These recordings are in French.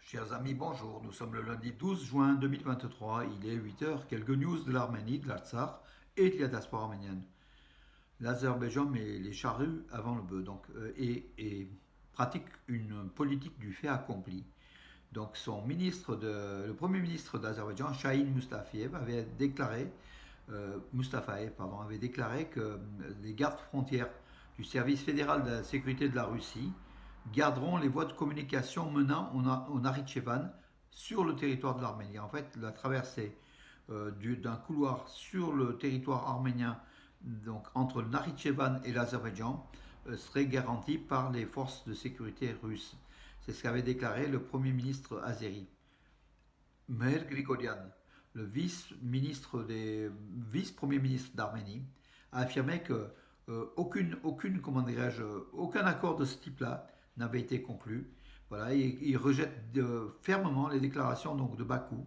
Chers amis, bonjour. Nous sommes le lundi 12 juin 2023. Il est 8 heures. Quelques news de l'Arménie, de l'Artsakh et de la diaspora arménienne. L'Azerbaïdjan met les charrues avant le bœuf et pratique une politique du fait accompli. Donc le premier ministre d'Azerbaïdjan, Shahin Mustafaev, avait déclaré que les gardes frontières du service fédéral de la sécurité de la Russie garderont les voies de communication menant au Nakhitchevan sur le territoire de l'Arménie. En fait, la traversée d'un couloir sur le territoire arménien, donc entre le Nakhitchevan et l'Azerbaïdjan, serait garantie par les forces de sécurité russes. C'est ce qu'avait déclaré le Premier ministre azéri. Meher Grigorian, le vice-premier ministre d'Arménie, a affirmé que aucun accord de ce type-là n'avait été conclu. Voilà, et il rejette fermement les déclarations de Bakou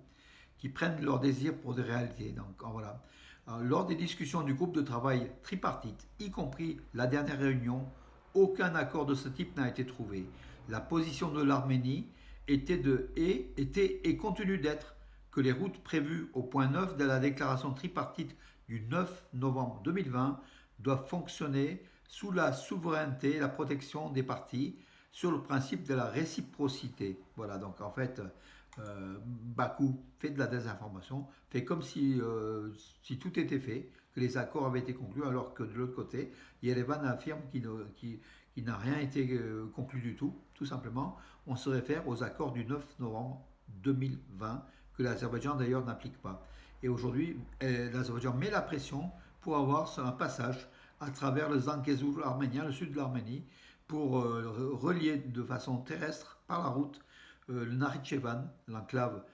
qui prennent leur désir pour des réalités. Donc voilà. Alors, lors des discussions du groupe de travail tripartite, y compris la dernière réunion, aucun accord de ce type n'a été trouvé. La position de l'Arménie était et continue d'être que les routes prévues au point 9 de la déclaration tripartite du 9 novembre 2020 doivent fonctionner sous la souveraineté et la protection des parties sur le principe de la réciprocité. Voilà, donc en fait, Bakou fait de la désinformation, fait comme si tout était fait, que les accords avaient été conclus, alors que de l'autre côté, Yerevan affirme qu'il n'a rien été conclu du tout simplement. On se réfère aux accords du 9 novembre 2020, que l'Azerbaïdjan d'ailleurs n'applique pas. Et aujourd'hui, l'Azerbaïdjan met la pression pour avoir un passage à travers le Zangezur arménien, le sud de l'Arménie, pour relier de façon terrestre par la route le Nakhitchevan, l'enclave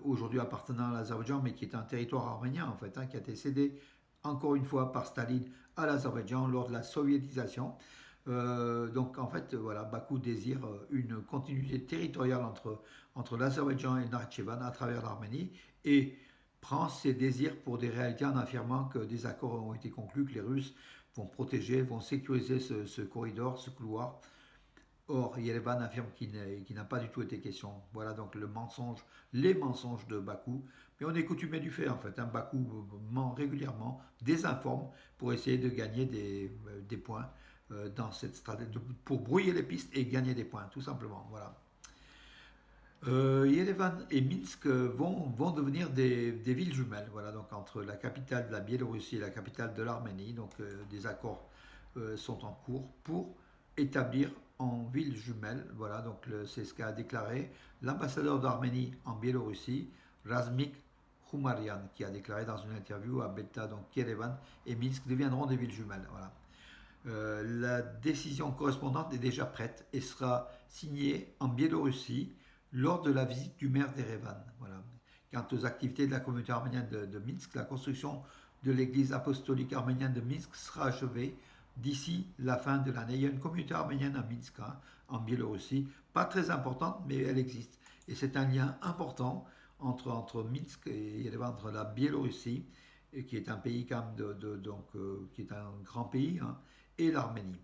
aujourd'hui appartenant à l'Azerbaïdjan, mais qui est un territoire arménien en fait, qui a été cédé encore une fois par Staline à l'Azerbaïdjan lors de la soviétisation. Donc en fait, voilà, Bakou désire une continuité territoriale entre l'Azerbaïdjan et le Nakhitchevan à travers l'Arménie et prend ses désirs pour des réalités en affirmant que des accords ont été conclus, que les Russes vont protéger, vont sécuriser ce corridor, ce couloir. Or, Yerevan affirme qu'il n'a pas du tout été question. Voilà donc les mensonges de Bakou. Mais on est coutumé du fait en fait. Bakou ment régulièrement, désinforme pour essayer de gagner des points dans cette stratégie, pour brouiller les pistes et gagner des points, tout simplement. Voilà. Yerevan et Minsk vont devenir des villes jumelles, voilà, donc entre la capitale de la Biélorussie et la capitale de l'Arménie. Donc des accords sont en cours pour établir en ville jumelle. Voilà, donc c'est ce qu'a déclaré l'ambassadeur d'Arménie en Biélorussie, Razmik Khoumarian, qui a déclaré dans une interview à Belta, donc Yerevan et Minsk deviendront des villes jumelles. Voilà. La décision correspondante est déjà prête et sera signée en Biélorussie lors de la visite du maire d'Erevan. Voilà. Quant aux activités de la communauté arménienne de Minsk, la construction de l'église apostolique arménienne de Minsk sera achevée d'ici la fin de l'année. Il y a une communauté arménienne à Minsk, en Biélorussie, pas très importante, mais elle existe. Et c'est un lien important entre Minsk et entre la Biélorussie, qui est un pays quand même qui est un grand pays, et l'Arménie.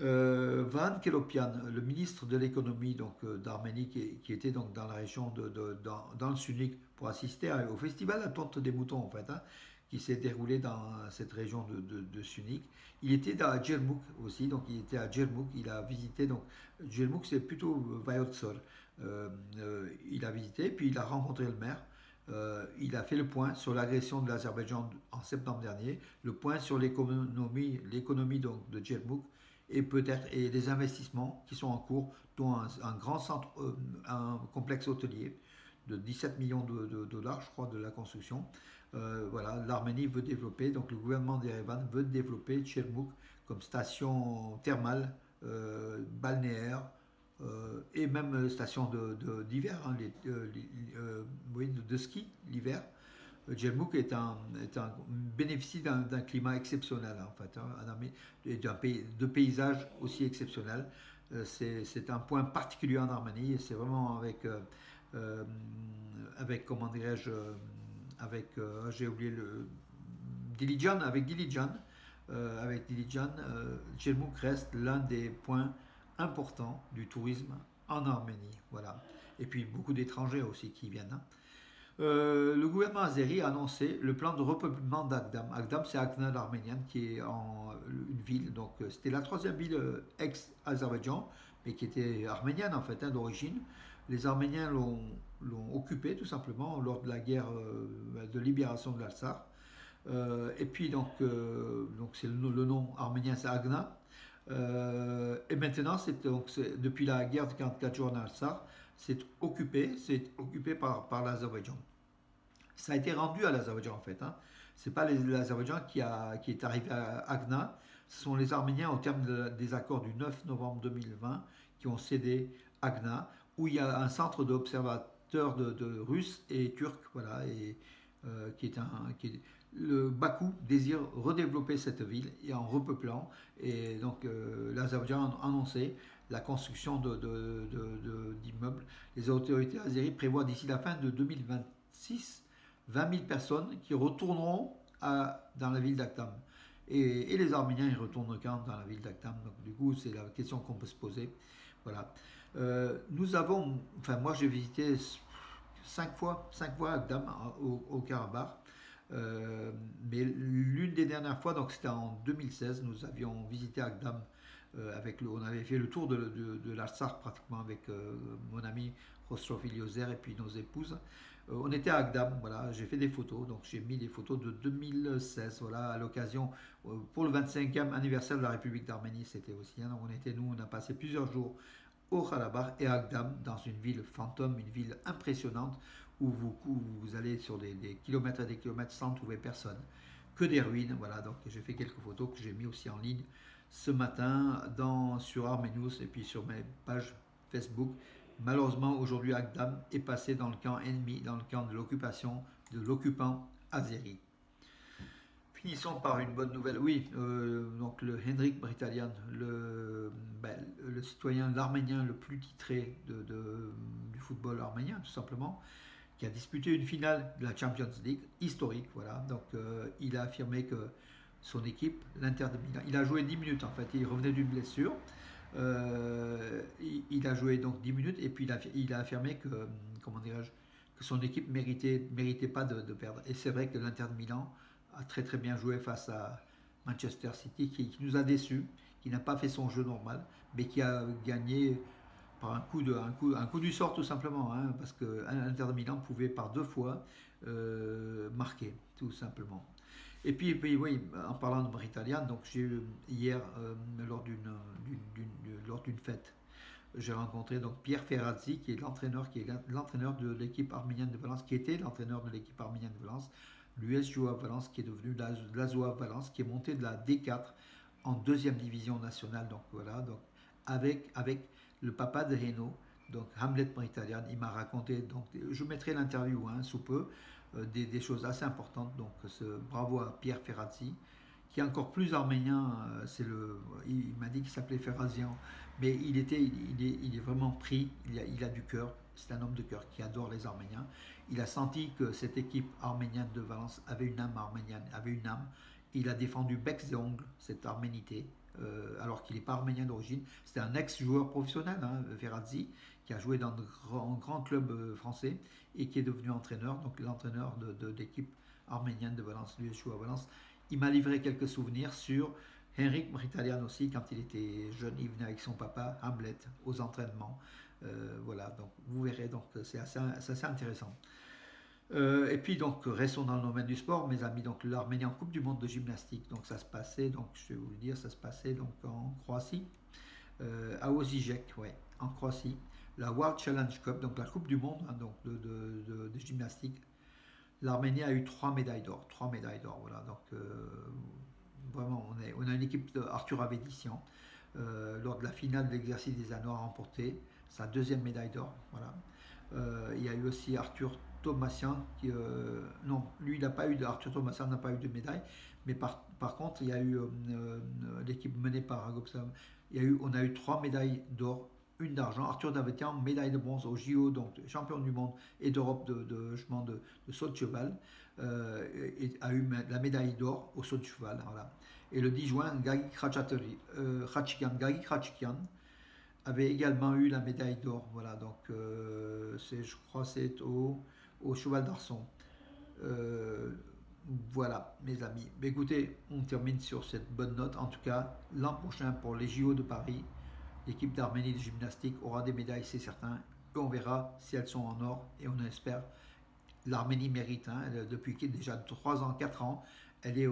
Van Kelopian, le ministre de l'économie d'Arménie, qui était donc dans la région dans le Sunik pour assister au festival La Tonte des Moutons en fait, qui s'est déroulé dans cette région de Sunik. Il était à Djermouk aussi, donc il était à Djermouk, il a visité, donc Djermouk c'est plutôt Vayotsor. Il a visité, puis il a rencontré le maire. Il a fait le point sur l'agression de l'Azerbaïdjan en septembre dernier, le point sur l'économie donc de Djermouk et les investissements qui sont en cours, dont un grand centre, un complexe hôtelier de 17 millions de dollars, je crois, de la construction. Voilà, l'Arménie veut développer, donc le gouvernement d'Erevan veut développer Tchermouk comme station thermale, balnéaire, et même station d'hiver, oui, de ski l'hiver. Djermouk bénéficie d'un climat exceptionnel, en fait, et de paysages aussi exceptionnels. C'est un point particulier en Arménie et c'est vraiment comment dirais-je, j'ai oublié avec Dilijan, Djermouk reste l'un des points important du tourisme en Arménie. Voilà. Et puis beaucoup d'étrangers aussi qui viennent. Hein. Le gouvernement azéri a annoncé le plan de repeuplement d'Agdam. Agdam, c'est Akhna l'arménienne qui est une ville. Donc, c'était la troisième ville ex-Azerbaïdjan, mais qui était arménienne en fait, hein, d'origine. Les Arméniens l'ont occupée tout simplement lors de la guerre de libération de l'Alsar. Et puis donc c'est le nom arménien, c'est Agna. Et maintenant, depuis la guerre de 44 jours en Alsar, c'est occupé par l'Azerbaïdjan. Ça a été rendu à l'Azerbaïdjan en fait. Hein. C'est pas l'Azerbaïdjan qui est arrivé à Agna, ce sont les Arméniens au terme des accords du 9 novembre 2020 qui ont cédé Agna, où il y a un centre d'observateurs de Russes et Turcs, voilà, et le Bakou désire redévelopper cette ville et en repeuplant, et donc l'Azerbaïdjan a annoncé la construction d'immeubles. Les autorités azéries prévoient d'ici la fin de 2026 20 000 personnes qui retourneront dans la ville d'Aktam. Et les Arméniens, ils retournent quand dans la ville d'Aktam. Donc, du coup, c'est la question qu'on peut se poser. Voilà. Moi, j'ai visité 5 fois Akdam au Karabakh. Mais l'une des dernières fois, donc c'était en 2016, nous avions visité Agdam on avait fait le tour de l'Artsakh pratiquement avec mon ami Rostov Iliozer et puis nos épouses. On était à Agdam, voilà, j'ai fait des photos, donc j'ai mis des photos de 2016, voilà, à l'occasion, pour le 25e anniversaire de la République d'Arménie, c'était aussi, hein, donc on a passé plusieurs jours au Karabakh et à Agdam, dans une ville fantôme, une ville impressionnante, où vous allez sur des kilomètres et des kilomètres sans trouver personne, que des ruines, voilà, donc j'ai fait quelques photos que j'ai mis aussi en ligne ce matin sur Armenous et puis sur mes pages Facebook. Malheureusement, aujourd'hui, Agdam est passé dans le camp ennemi, dans le camp de l'occupation de l'occupant azéri. Finissons par une bonne nouvelle. Oui, donc le Henrik Mkhitaryan, le citoyen, l'Arménien le plus titré du football arménien, tout simplement, qui a disputé une finale de la Champions League historique. Voilà. Donc, il a affirmé que son équipe, l'Inter de Milan, il a joué 10 minutes en fait, il revenait d'une blessure. Il a joué donc 10 minutes et puis il a affirmé que, comment dirais-je, que son équipe méritait pas de perdre. Et c'est vrai que l'Inter de Milan a très très bien joué face à Manchester City qui nous a déçus, qui n'a pas fait son jeu normal, mais qui a gagné par un coup du sort tout simplement, hein, parce que l'Inter de Milan pouvait par 2 fois marquer tout simplement. Et puis, oui, en parlant de Mkhitaryan, donc j'ai eu hier lors d'une fête, j'ai rencontré donc Pierre Ferrazzi qui est l'entraîneur de l'équipe arménienne de Valence, qui était l'entraîneur de l'équipe arménienne de Valence, l'US Joa Valence qui est devenu l'Azoa Valence, qui est monté de la D4 en deuxième division nationale. Donc voilà, donc avec le papa de Reno, donc Hamlet Mkhitaryan, il m'a raconté, donc je mettrai l'interview sous peu, des choses assez importantes. Donc bravo à Pierre Ferrazzi, qui est encore plus arménien. Il m'a dit qu'il s'appelait Ferrazian, mais il est vraiment pris. Il a du cœur. C'est un homme de cœur qui adore les Arméniens. Il a senti que cette équipe arménienne de Valence avait une âme arménienne, avait une âme. Il a défendu bec et ongles cette arménité, alors qu'il n'est pas arménien d'origine. C'était un ex-joueur professionnel, hein, Ferrazzi, qui a joué dans de grands clubs français et qui est devenu entraîneur, donc l'entraîneur de l'équipe arménienne de Valence, l'US à Valence. Il m'a livré quelques souvenirs sur Henrik Mkhitaryan aussi, quand il était jeune, il venait avec son papa, Hamlet, aux entraînements. Voilà, donc vous verrez, donc c'est assez intéressant. Et puis donc restons dans le domaine du sport, mes amis. Donc l'Arménie en Coupe du Monde de gymnastique. Donc ça se passait, donc je vais vous le dire, ça se passait donc en Croatie, à Osijek, ouais, en Croatie. La World Challenge Cup, donc la Coupe du Monde donc de gymnastique. L'Arménie a eu 3 médailles d'or, voilà. Donc vraiment, on a une équipe de Arthur Avedissian. Lors de la finale de l'exercice des anneaux a remporté sa deuxième médaille d'or, voilà. Il y a eu aussi Arthur Thomassian non, lui il n'a pas eu Arthur Thomassian n'a pas eu de médaille, mais par contre il y a eu l'équipe menée par Agopsam, on a eu 3 médailles d'or, une d'argent. Arthur Davetian, médaille de bronze au JO, donc champion du monde et d'Europe de saut de cheval, a eu la médaille d'or au saut de cheval, voilà. Et le 10 juin, Gagi Khachikian, avait également eu la médaille d'or. Voilà, donc je crois c'est au cheval d'arçon. Euh, voilà, mes amis. Mais écoutez, on termine sur cette bonne note. En tout cas, l'an prochain pour les JO de Paris, l'équipe d'Arménie de gymnastique aura des médailles, c'est certain. Et on verra si elles sont en or. Et on espère. L'Arménie mérite. Hein, depuis déjà 3 ans, 4 ans, elle est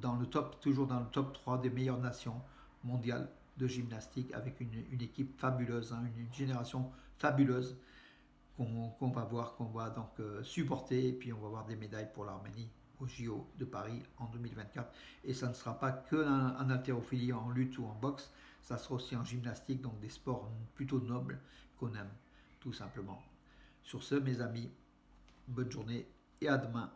dans le top, toujours dans le top 3 des meilleures nations mondiales de gymnastique avec une équipe fabuleuse, hein, une génération fabuleuse qu'on va voir, qu'on va donc supporter, et puis on va avoir des médailles pour l'Arménie au JO de Paris en 2024. Et ça ne sera pas que en haltérophilie, en lutte ou en boxe, ça sera aussi en gymnastique, donc des sports plutôt nobles qu'on aime, tout simplement. Sur ce, mes amis, bonne journée et à demain.